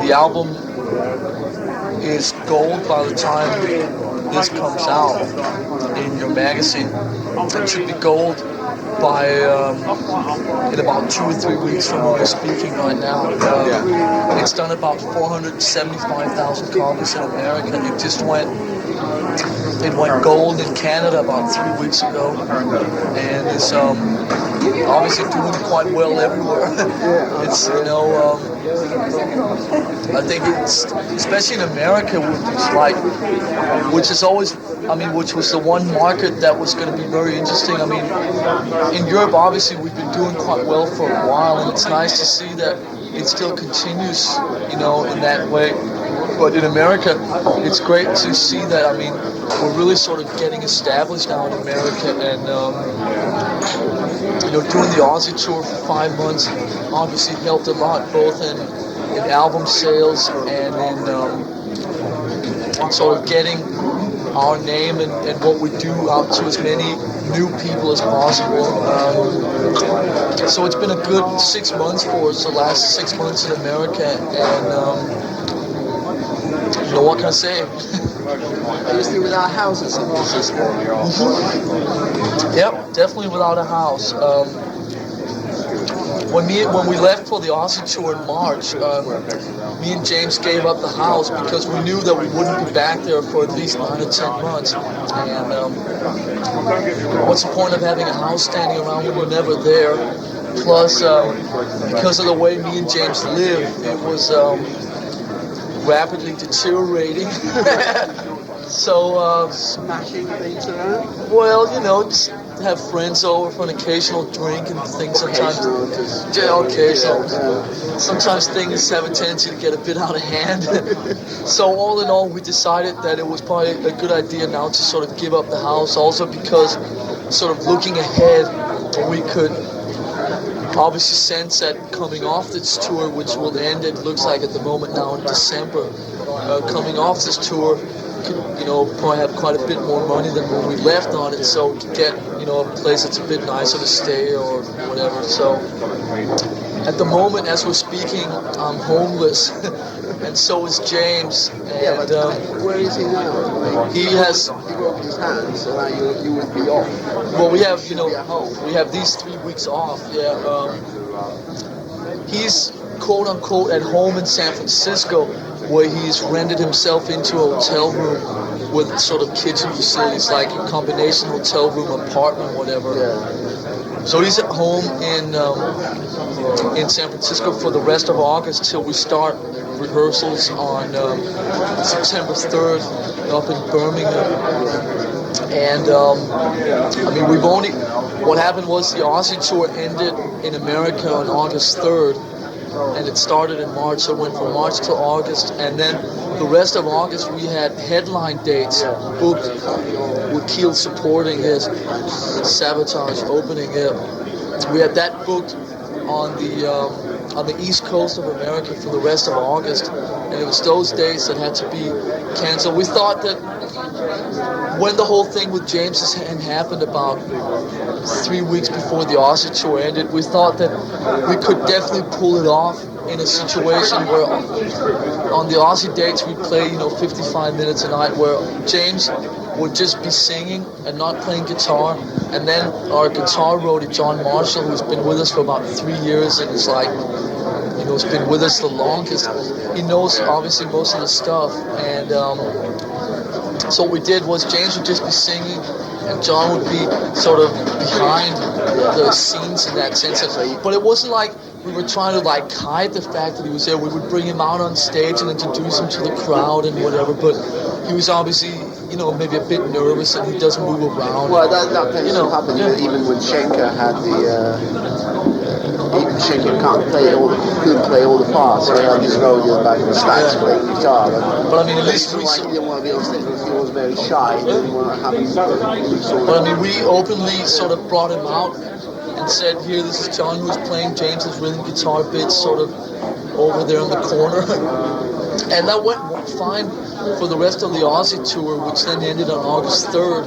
The album is gold by the time this comes out in your magazine. It should be gold by in about 2 or 3 weeks from when we're speaking right now. It's done about 475,000 copies in America. It went gold in Canada about 3 weeks ago, and it's obviously doing quite well everywhere. It's I think it's especially in America, which is always, which was the one market that was going to be very interesting. In Europe, obviously, we've been doing quite well for a while, and it's nice to see that it still continues, in that way. But in America, it's great to see that. We're really sort of getting established now in America, and doing the Aussie tour for 5 months obviously helped a lot, both in album sales and in sort of getting our name and what we do out to as many new people as possible. So it's been a good 6 months for us, the last 6 months in America, and what can I say? Obviously, without houses in Francisco. Yep, definitely without a house. When we left for the Aussie tour in March, me and James gave up the house because we knew that we wouldn't be back there for at least 9 or 10 months. And what's the point of having a house standing around when we're never there? Plus, because of the way me and James live, it was rapidly deteriorating. So, smashing things around? Well, just have friends over for an occasional drink and things sometimes. Sometimes things have a tendency to get a bit out of hand. So all in all, we decided that it was probably a good idea now to sort of give up the house, also because sort of looking ahead, we could obviously sense that coming off this tour, which will end, it looks like at the moment now in December, coming off this tour, probably have quite a bit more money than when we left on it, so to get, a place that's a bit nicer to stay or whatever. So at the moment, as we're speaking, I'm homeless, and so is James. And where is he now? He has. He broke his hand, so now you would be off. Well, we have, we have these 3 weeks off. Yeah. He's quote unquote at home in San Francisco, where he's rented himself into a hotel room with sort of kitchen facilities, like a combination hotel room, apartment, whatever. Yeah. So he's at home in San Francisco for the rest of August till we start rehearsals on September 3rd up in Birmingham. And what happened was the Aussie tour ended in America on August 3rd. And it started in March, so it went from March to August, and then the rest of August we had headline dates booked with Keel supporting his Sabotage opening it. We had that booked on the East Coast of America for the rest of August, and it was those days that had to be canceled. We thought that when the whole thing with James's hand happened about 3 weeks before the Aussie tour ended, we thought that we could definitely pull it off in a situation where on the Aussie dates we'd play 55 minutes a night, where James would just be singing and not playing guitar, and then our guitar roadie John Marshall, who's been with us for about 3 years and is like, has been with us the longest, he knows obviously most of the stuff, and so what we did was James would just be singing and John would be sort of behind the scenes in that sense. But it wasn't like we were trying to hide the fact that he was there. We would bring him out on stage and introduce him to the crowd and whatever, but he was obviously, maybe a bit nervous and he doesn't move around. Well, that tends to happen even when Schenker had even Schenker couldn't play all the parts, so he had his roadie in the back of the stacks playing guitar. But at least he didn't want to be on stage because he was very shy. He didn't want to have him But we openly sort of brought him out and said, here, this is John who's playing James's rhythm guitar bits sort of over there in the corner. And that went fine for the rest of the Aussie tour, which then ended on August 3rd.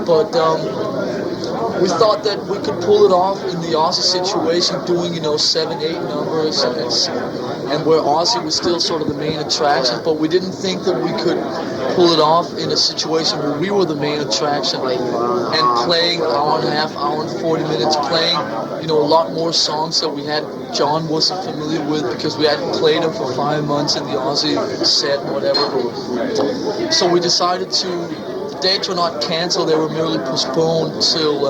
But we thought that we could pull it off in the Aussie situation, doing 7-8 numbers, and where Ozzy was still sort of the main attraction, but we didn't think that we could pull it off in a situation where we were the main attraction and playing hour and a half, hour and 40 minutes, playing, you know, a lot more songs that we had John wasn't familiar with because we hadn't played them for 5 months in the Ozzy set and whatever. So we decided to, the dates were not canceled, they were merely postponed till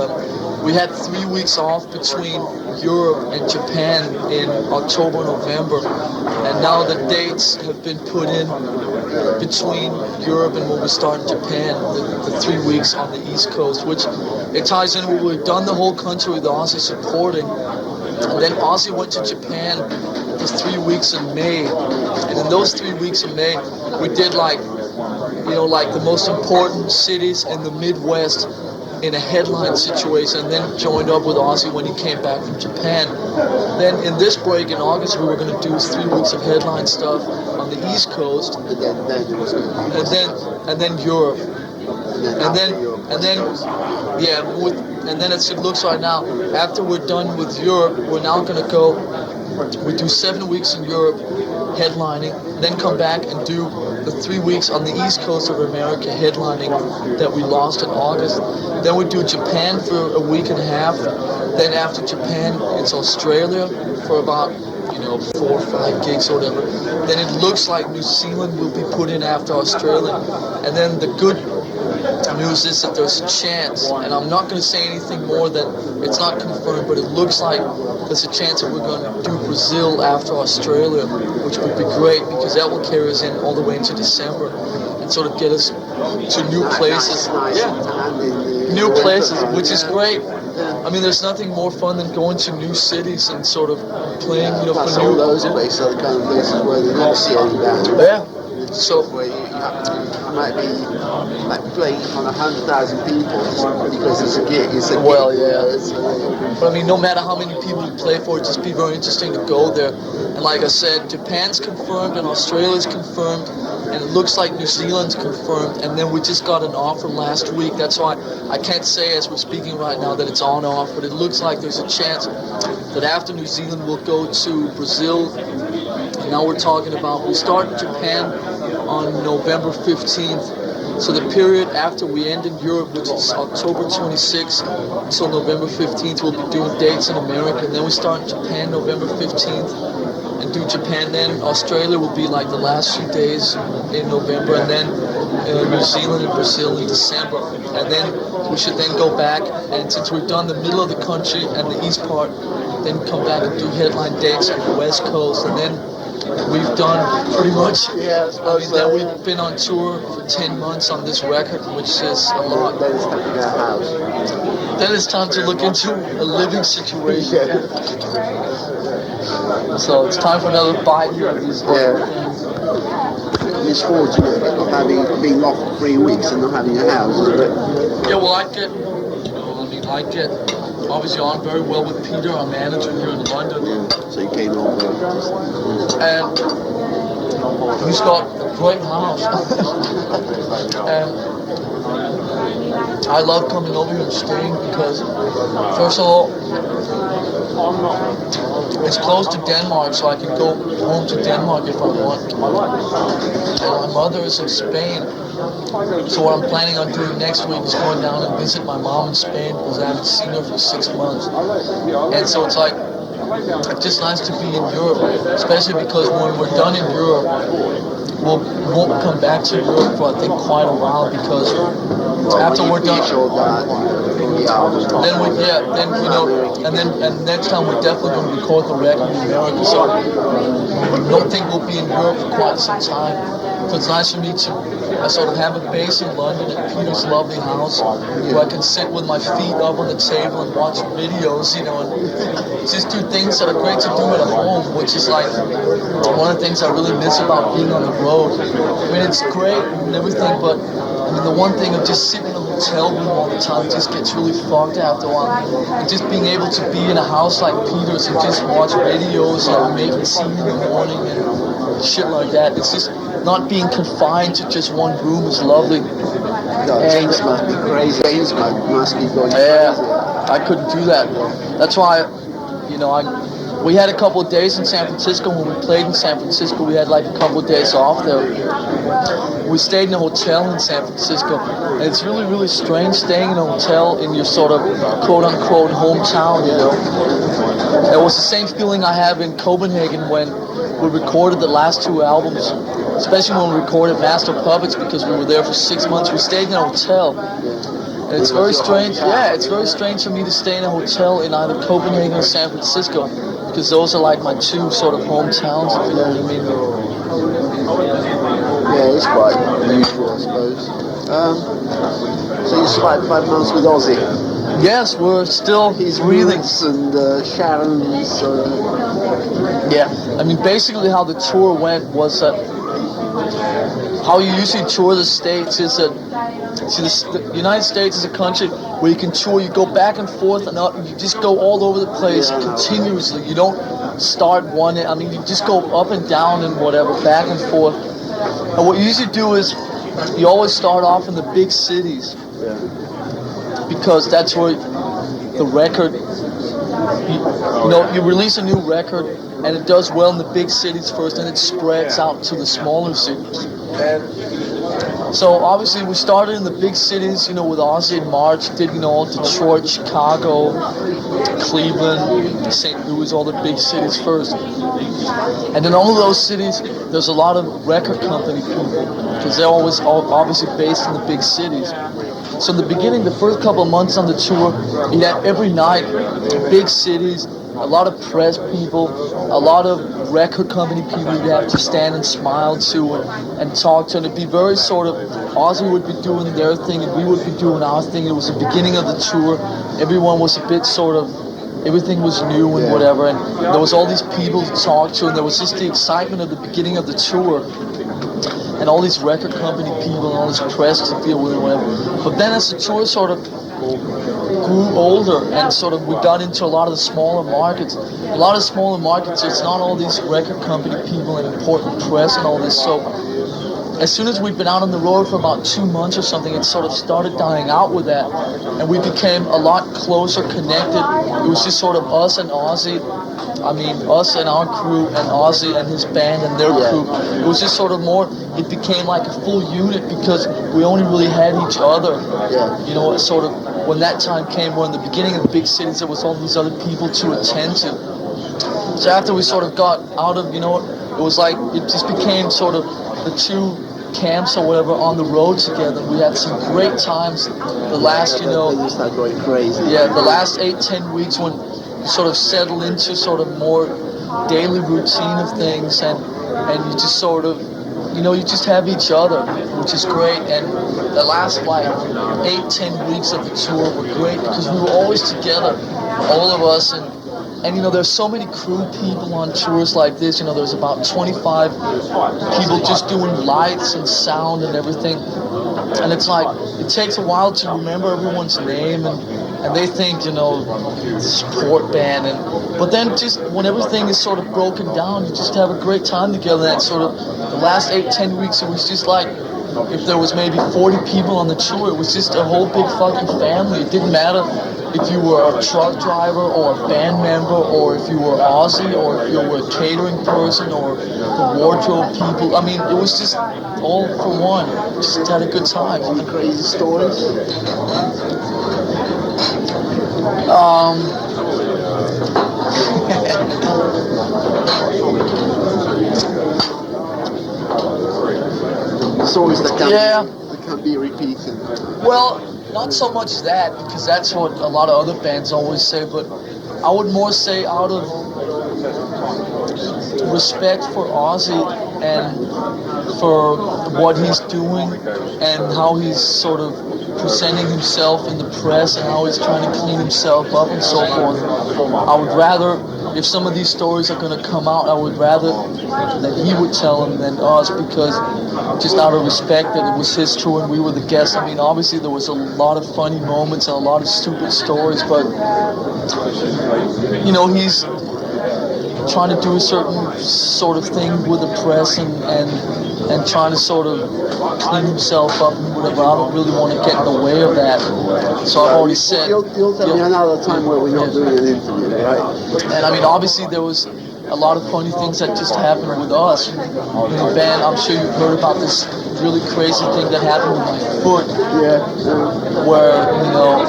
we had 3 weeks off between Europe and Japan in October, November, and now the dates have been put in between Europe and when we start in Japan, the 3 weeks on the East Coast, which it ties in. We've done the whole country with Ozzy supporting, and then Ozzy went to Japan for 3 weeks in May, and in those 3 weeks in May, we did like, you know, like the most important cities in the Midwest in a headline situation, and then joined up with Ozzy when he came back from Japan. Then in this break in August, we were going to do 3 weeks of headline stuff on the East Coast, and then Europe, and then as it looks right now, after we're done with Europe, we're now going to go. We do 7 weeks in Europe, headlining, then come back and do the 3 weeks on the East Coast of America, headlining that we lost in August. Then we do Japan for a week and a half. Then after Japan, it's Australia for about, you know, 4 or 5 gigs or whatever. Then it looks like New Zealand will be put in after Australia. And then the good news is that there's a chance, and I'm not going to say anything more than it's not confirmed, but it looks like there's a chance that we're going to do Brazil after Australia, which would be great because that will carry us in all the way into December and sort of get us to new places. New places, which is great. I mean, there's nothing more fun than going to new cities and sort of playing, you know, for new. Those places are the kind of places where they don't see any bands. Yeah. So where you might be like playing in front of 100,000 people because it's a gig. It's a gig. Well, yeah. But I mean, no matter how many people you play for, it'd just be very interesting to go there. And like I said, Japan's confirmed and Australia's confirmed, and it looks like New Zealand's confirmed. And then we just got an offer last week. That's why I can't say as we're speaking right now that it's on off, but it looks like there's a chance that after New Zealand we'll go to Brazil. And now we're talking about, we start Japan on November 15th. So the period after we end in Europe, which is October 26th until November 15th, we'll be doing dates in America. And then we start in Japan November 15th and do Japan. Then Australia will be like the last few days in November, and then New Zealand and Brazil in December. And then we should then go back, and since we've done the middle of the country and the east part, then come back and do headline dates on the West Coast. And then we've done pretty much, then we've been on tour for 10 months on this record, which is a lot. Then it's time to look into a living situation. So it's time for another bite of these things. It's fortunate having been off for 3 weeks and not having a house, isn't it? Yeah, well, I get obviously on very well with Peter, our manager here in London. Yeah, so you came over. And he's got a great house. And I love coming over here and staying because, first of all, it's close to Denmark, so I can go home to Denmark if I want. And my mother is in Spain, so what I'm planning on doing next week is going down and visit my mom in Spain because I haven't seen her for 6 months. And so it's like, it's just nice to be in Europe, especially because when we're done in Europe, we won't come back to Europe for I think quite a while because after we're done, and next time we're definitely going to record the record in America. So I don't think we'll be in Europe for quite some time. So it's nice for me to sort of have a base in London at Peter's lovely house where I can sit with my feet up on the table and watch videos, you know, and just do things that are great to do at home, which is like one of the things I really miss about being on the road. I mean, it's great and everything, but I mean, the one thing of just sitting in a hotel room all the time just gets really fucked after a while. And just being able to be in a house like Peter's and just watch videos and making tea in the morning and shit like that. It's just not being confined to just one room is lovely. No, James must be crazy. James must be going crazy. Yeah, I couldn't do that. That's why, you know, we had a couple of days in San Francisco. When we played in San Francisco, we had like a couple of days off there. We stayed in a hotel in San Francisco, and it's really, really strange staying in a hotel in your sort of quote-unquote hometown, you know. It was the same feeling I have in Copenhagen when we recorded the last two albums, especially when we recorded Master of Puppets, because we were there for 6 months. We stayed in a hotel. And it's very strange. Yeah, it's very strange for me to stay in a hotel in either Copenhagen or San Francisco, because those are like my two sort of hometowns, if you know what I mean. Yeah, it's quite unusual, I suppose. So you survived 5 months with Ozzy. Yes, we're still His breathing. Roots and Sharon's. Yeah, I mean, basically how the tour went was that how you usually tour the States is that the United States is a country where you can tour, you go back and forth and up, you just go all over the place continuously. You don't start one, I mean, you just go up and down and whatever, back and forth. And what you usually do is you always start off in the big cities, because that's where the record, you release a new record and it does well in the big cities first, and it spreads out to the smaller cities. And so obviously we started in the big cities, with Ozzy in March, did, all Detroit, Chicago, Cleveland, St. Louis, all the big cities first. And in all of those cities, there's a lot of record company people, because they're always obviously based in the big cities. So in the beginning, the first couple of months on the tour, you had every night, big cities, a lot of press people, a lot of record company people you'd have to stand and smile to and talk to, and it'd be very sort of, Ozzy would be doing their thing and we would be doing our thing. It was the beginning of the tour. Everyone was a bit sort of, everything was new and whatever, and there was all these people to talk to, and there was just the excitement of the beginning of the tour. And all these record company people and all this press to deal with and whatever. But then as the tour sort of grew older and sort of we got into a lot of the smaller markets, it's not all these record company people and important press and all this. So as soon as we'd been out on the road for about 2 months or something, it sort of started dying out with that. And we became a lot closer connected. It was just sort of us and Ozzy. I mean, us and our crew, and Ozzy and his band and their crew. It was just sort of more, it became like a full unit because we only really had each other. Sort of, when that time came, where in the beginning of the big cities, there was all these other people to attend to. So after we sort of got out of, it was like, it just became sort of the two camps or whatever on the road together. We had some great times the last, They just started going crazy. Yeah, the last 8-10 weeks when sort of settle into sort of more daily routine of things, and you just sort of, you just have each other, which is great. And the last like 8-10 weeks of the tour were great because we were always together, all of us, and there's so many crew people on tours like this. There's about 25 people just doing lights and sound and everything, and it's like it takes a while to remember everyone's name, and they think, support band, but then just when everything is sort of broken down, you just have a great time together. That sort of the last 8-10 weeks, it was just like if there was maybe 40 people on the tour, it was just a whole big fucking family. It didn't matter if you were a truck driver or a band member, or if you were Ozzy, or if you were a catering person, or the wardrobe people. I mean, it was just all for one. Just had a good time. Any crazy stories? Stories that can be repeated. Well, not so much that, because that's what a lot of other bands always say, but I would more say out of respect for Ozzy and for what he's doing and how he's sort of presenting himself in the press and how he's trying to clean himself up and so forth. I would rather, if some of these stories are going to come out, I would rather that he would tell them than us, because just out of respect that it was his tour and we were the guests. I mean, obviously there was a lot of funny moments and a lot of stupid stories, but trying to do a certain sort of thing with the press and trying to sort of clean himself up and whatever. I don't really want to get in the way of that. So I've already said. You'll tell me another time where we're not doing an interview, right? And I mean, obviously there was a lot of funny things that just happened with us in the band. I'm sure you've heard about this really crazy thing that happened with my foot. Yeah. Where, you know,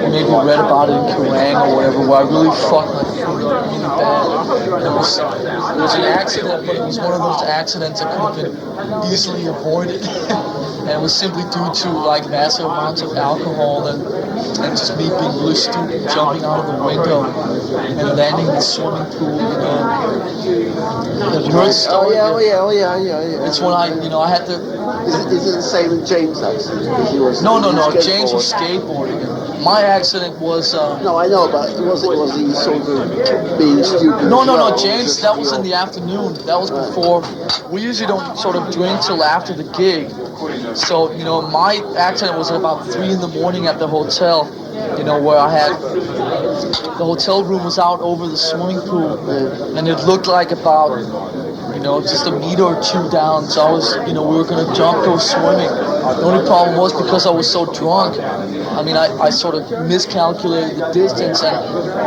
maybe you read about it in Kerrang or whatever, where I really fucked my foot up really bad. It was an accident, but it was one of those accidents that could have been easily avoided. And it was simply due to like massive amounts of alcohol and just me being really stupid, jumping out of the window and landing in the swimming pool, you know. Have you heard the story? Oh yeah. It's when I had to... Is it the same with James' accident? No. James was skateboarding. My accident was... No, I know, but was he sort of being stupid? No, James, that was in the afternoon. That was before... We usually don't sort of drink till after the gig. So, you know, my accident was at about 3 in the morning at the hotel, you know, where I had... The hotel room was out over the swimming pool, and it looked like about, you know, just a meter or two down. So I was, you know, we were going to go swimming. The only problem was because I was so drunk, I mean, I sort of miscalculated the distance, and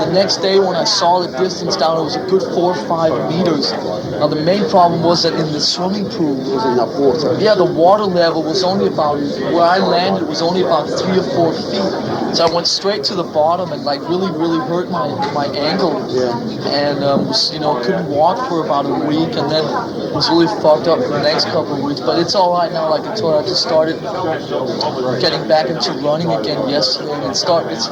the next day when I saw the distance down, it was a good 4 or 5 meters. Now the main problem was that in the swimming pool, there was enough water. Yeah, the water level was only about, where I landed was only about 3 or 4 feet. So I went straight to the bottom and like really hurt my ankle. Yeah. And was, you know, couldn't walk for about a week, and then was really fucked up for the next couple of weeks. But it's all right now. Like I told you, I just started getting back into running again yesterday, and it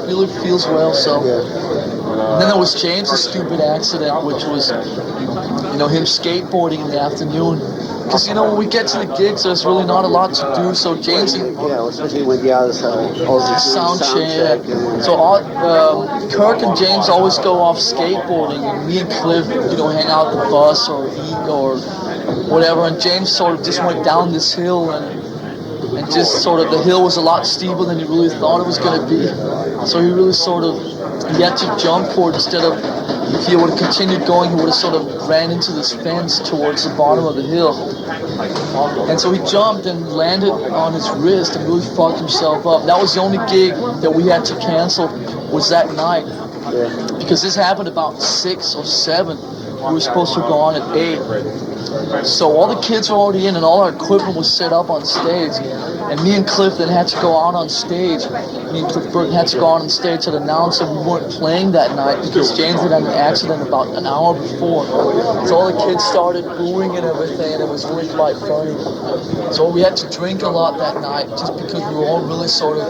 really feels well. So. And then there was James' stupid accident, which was, you know, him skateboarding in the afternoon. Because, you know, when we get to the gigs, there's really not a lot to do. So James... Yeah, especially with the other sound check. So Kirk and James always go off skateboarding, and me and Cliff, you know, hang out at the bus or eat or whatever. And James sort of just went down this hill, and just sort of the hill was a lot steeper than he really thought it was going to be. So he really sort of... He had to jump for it instead of, if he would have continued going, he would have sort of ran into this fence towards the bottom of the hill. And so he jumped and landed on his wrist and really fucked himself up. That was the only gig that we had to cancel, was that night. Because this happened about 6 or 7. We were supposed to go on at 8. So all the kids were already in and all our equipment was set up on stage. And me and Cliff then had to go out on stage. Me and Cliff Burton had to go out on stage and announce that we weren't playing that night because James had had an accident about an hour before. So all the kids started booing and everything, and it was really quite funny. So we had to drink a lot that night just because we were all really sort of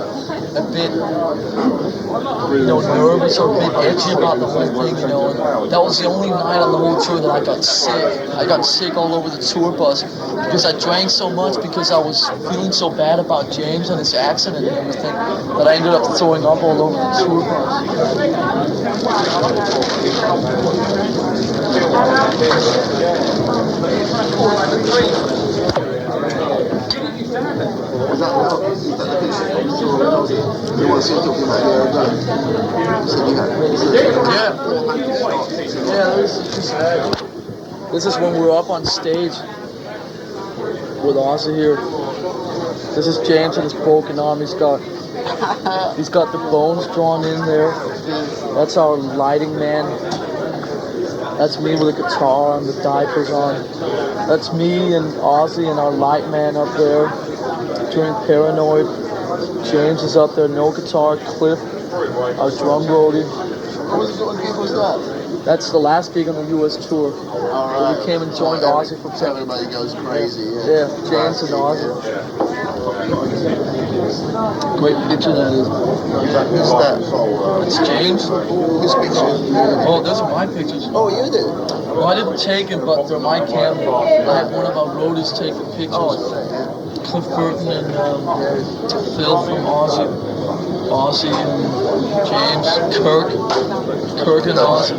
a bit, you know, nervous or a bit edgy about the whole thing, you know. And that was the only night on the whole tour that I got sick. I got sick all over the tour bus because I drank so much because I was feeling so bad about James and his accident and everything that I ended up throwing up all over the tour bus. This is when we're up on stage with Ozzy here. This is James and his broken arm. He's got the bones drawn in there. That's our lighting man. That's me with a guitar and the diapers on. That's me and Ozzy and our light man up there doing Paranoid. James is up there, no guitar. Cliff, our drum roadie. What gig was that? That's the last gig on the U.S. tour. Alright. We came and joined Ozzy for everybody goes crazy. Yeah, James and Ozzy. Great picture that is. Who's that? It's James. Whose picture? Oh, those are my pictures. Oh, you did? Well, I didn't take it, but they're my camera. I had one of our roadies take the pictures. Cliff Burton and Phil from Ozzy and James, Kirk and Ozzy.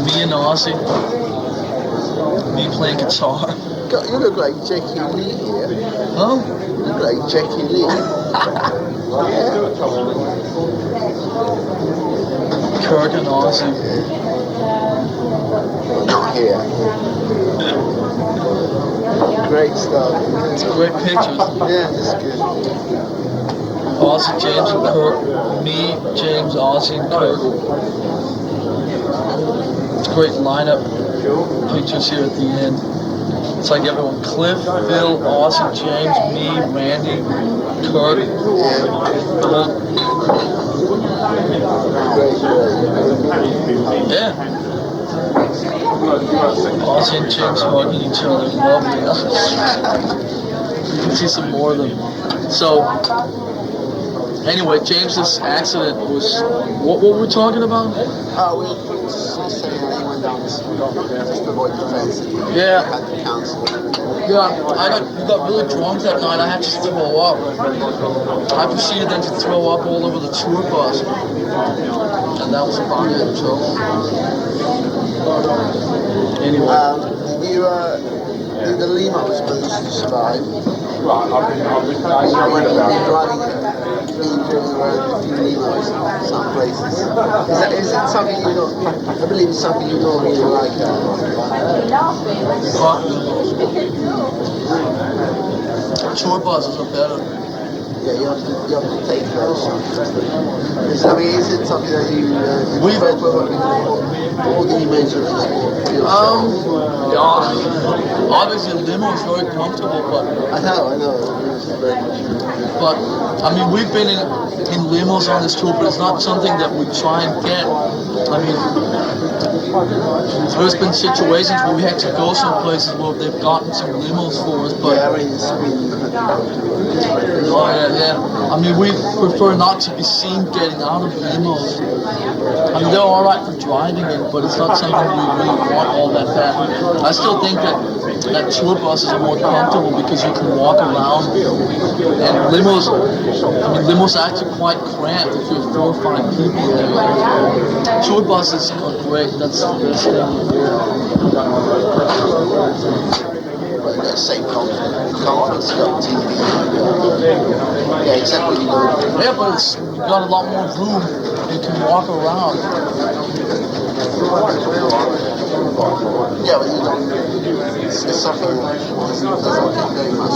Me and Ozzy. Me playing guitar. God, you look like Jackie Lee here. Huh? You look like Jackie Lee. Kirk and Ozzy. Not here. Great stuff. Great pictures. Yeah, that's good. Ozzy, James, and Kirk. Me, James, Ozzy, and Kirk. Great lineup pictures here at the end. It's like everyone: Cliff, Phil, Ozzy, James, me, Randy, Kirk. Yeah. Ozzy and James hugging each other. Lovely. You can see some more of them. So, anyway, James's accident was... What were we talking about? We were just saying that he went down just to avoid the fence. Yeah. Had to cancel. Yeah, I got really drunk that night. I had to throw up. I proceeded then to throw up all over the tour bus. And that was about it. So, anyway. The limos managed to survive. Driving limos some places. Is that something you don't? I believe it's something you don't really like. Tour buses are better. Yeah, you have to take those. Is it something that you prefer to work with all the images of the obviously a limo is very comfortable, but I know. But I mean, we've been in limos on this tour, but it's not something that we try and get. I mean, there's been situations where we had to go some places where they've gotten some limos for us, but yeah. I mean, we prefer not to be seen getting out of limos. I mean, they're all right for driving in, but it's not something we really want all that bad. I still think that tour buses are more comfortable because you can walk around, and limos are actually quite cramped if you're 4 or 5 people there. Tour buses are great. That's the best thing. Same conference, got TV. Yeah, exactly. Yeah, but you've got a lot more room. You can walk around. Yeah, but you don't. It's something that doesn't take very much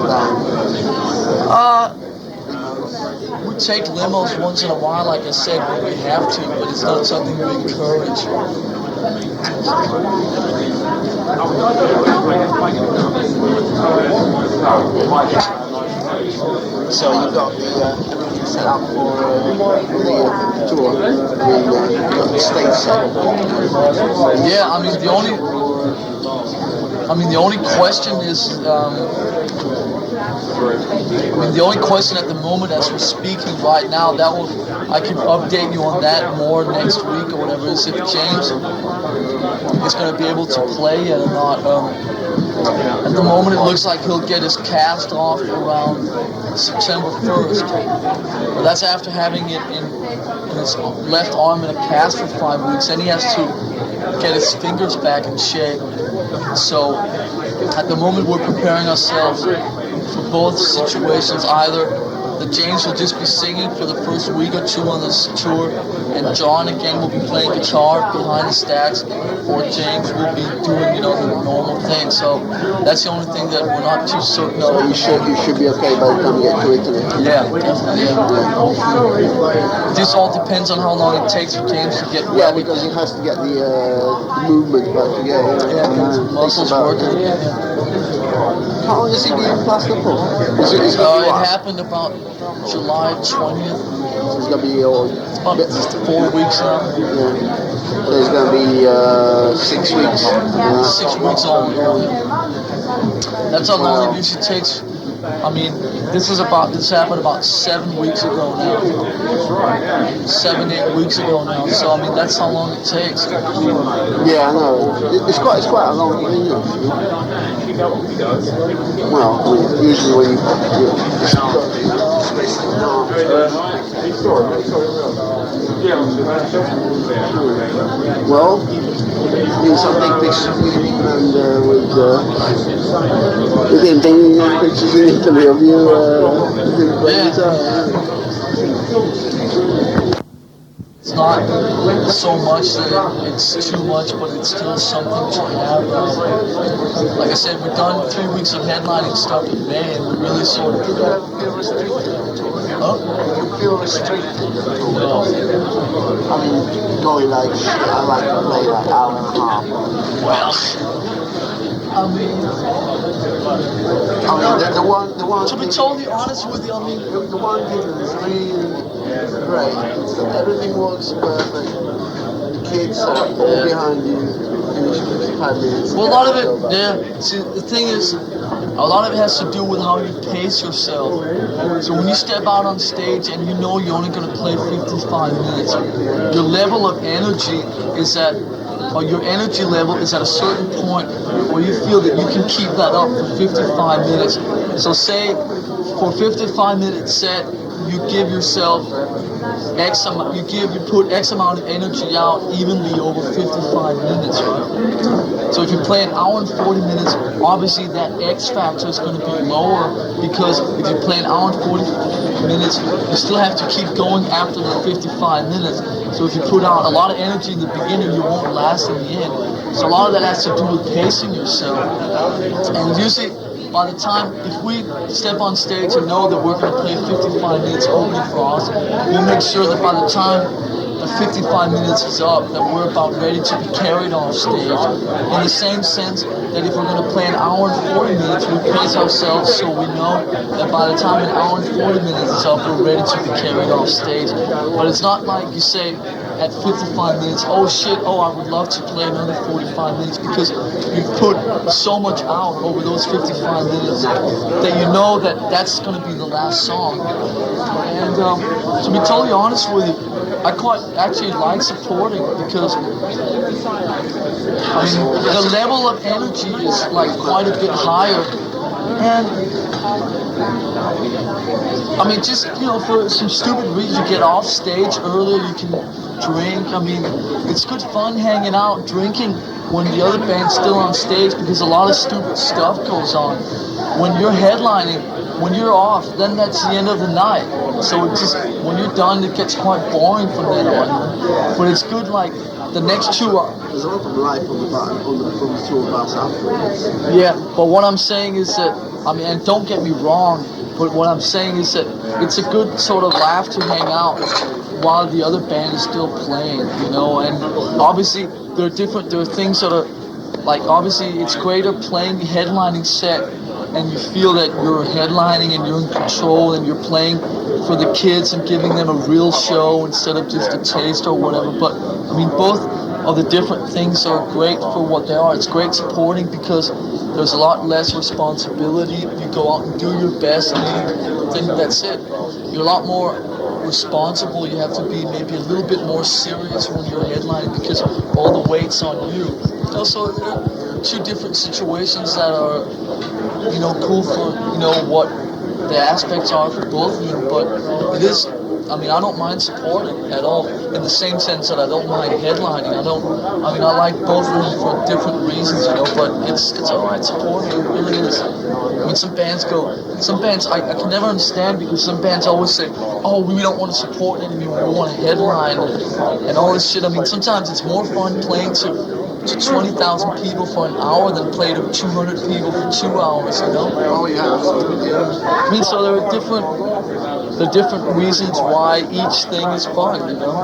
down. We take limos once in a while, like I said, when we have to, but it's not something we encourage. So you got the set up for the tour. You got the stage set. Yeah, I mean the only question is. The only question at the moment, as we're speaking right now, I can update you on that more next week or whatever, is if James is going to be able to play yet or not. At the moment, it looks like he'll get his cast off around September 1st. But that's after having it in his left arm in a cast for 5 weeks. Then he has to get his fingers back in shape. So at the moment, we're preparing ourselves for both situations. Either that James will just be singing for the first week or 2 on this tour, and John again will be playing guitar behind the stacks, or James will be doing, the normal thing. So that's the only thing that we're not too certain of. So you should be okay by the time you get to Italy. Yeah, definitely. Yeah. This all depends on how long it takes for James to get well. Yeah, because he has to get the movement back together. Yeah, muscles working. How long has he been in plaster for? It happened about July 20th. So it's going to be about 4 weeks now. Yeah. So it's going to be 6 weeks. 6 weeks on. That's how long it usually takes. I mean, this happened about 7 weeks ago now. 7, 8 weeks ago now. So I mean, that's how long it takes. Yeah, I know. It's quite a long thing. Well, usually when you well, do some big pictures and with him taking pictures in Italy of you playing guitar. It's not so much that it's too much, but it's still something to have. Like I said, we've done 3 weeks of headlining stuff in May, and we really sort of... Do you ever feel restricted at all? Huh? Do you feel restricted at all? No. I mean, going like, shit, I like to play like hour and a half. Well, I mean, the one. to be totally honest with you, I mean, The one gig is really great. Everything works perfect. The kids are all behind you. Finish 55 minutes. well, a lot of it, yeah. See, the thing is, a lot of it has to do with how you pace yourself. So when you step out on stage and you know you're only going to play 55 minutes, your level of energy is at, or your energy level is at a certain point where you feel that you can keep that up for 55 minutes. So say for a 55-minute set, you give yourself X amount, you put X amount of energy out evenly over 55 minutes, right? So if you play an hour and 40 minutes, obviously that X factor is going to be lower, because if you play an hour and 40 minutes, you still have to keep going after the 55 minutes. So if you put out a lot of energy in the beginning, you won't last in the end. So a lot of that has to do with pacing yourself. And usually, by the time, if we step on stage and know that we're going to play 55 minutes opening for us, we'll make sure that by the time the 55 minutes is up, that we're about ready to be carried off stage. In the same sense that if we're going to play an hour and 40 minutes, we pace ourselves so we know that by the time an hour and 40 minutes is up, we're ready to be carried off stage. But it's not like you say, at 55 minutes, oh shit, oh I would love to play another 45 minutes, because you've put so much out over those 55 minutes that you know that that's going to be the last song. And to be totally honest with you, I quite actually like supporting, because I mean, the level of energy is like quite a bit higher. And I mean, just, you know, for some stupid reason, you get off stage earlier, you can drink. I mean, it's good fun hanging out, drinking when the other band's still on stage, because a lot of stupid stuff goes on. When you're headlining, when you're off, then that's the end of the night. So it just, when you're done, it gets quite boring from then on. But it's good, like, the next 2 hours. There's a lot of life on the tour bus afterwards. Yeah, but what I'm saying is that, I mean, and don't get me wrong, but what I'm saying is that it's a good sort of laugh to hang out while the other band is still playing, you know. And obviously there are things that are, like, obviously it's greater playing the headlining set and you feel that you're headlining and you're in control and you're playing for the kids and giving them a real show instead of just a taste or whatever. But I mean, both of the different things are great for what they are. It's great supporting because there's a lot less responsibility. You go out and do your best, and then that's it. You're a lot more responsible. You have to be maybe a little bit more serious when you're headlining because all the weight's on you. Also, there are two different situations that are, you know, cool for, you know, what the aspects are for both of them. But it is, I mean, I don't mind supporting at all, in the same sense that I don't mind headlining. I like both of them for different reasons, you know, but it's alright supporting, it really is. I mean, some bands I can never understand, because some bands always say, oh, we don't want to support anymore, we want to headline and all this shit. I mean, sometimes it's more fun playing to 20,000 people for an hour than play to 200 people for 2 hours, you know? Oh yeah, absolutely. I mean, so there are different reasons why each thing is fun, you know?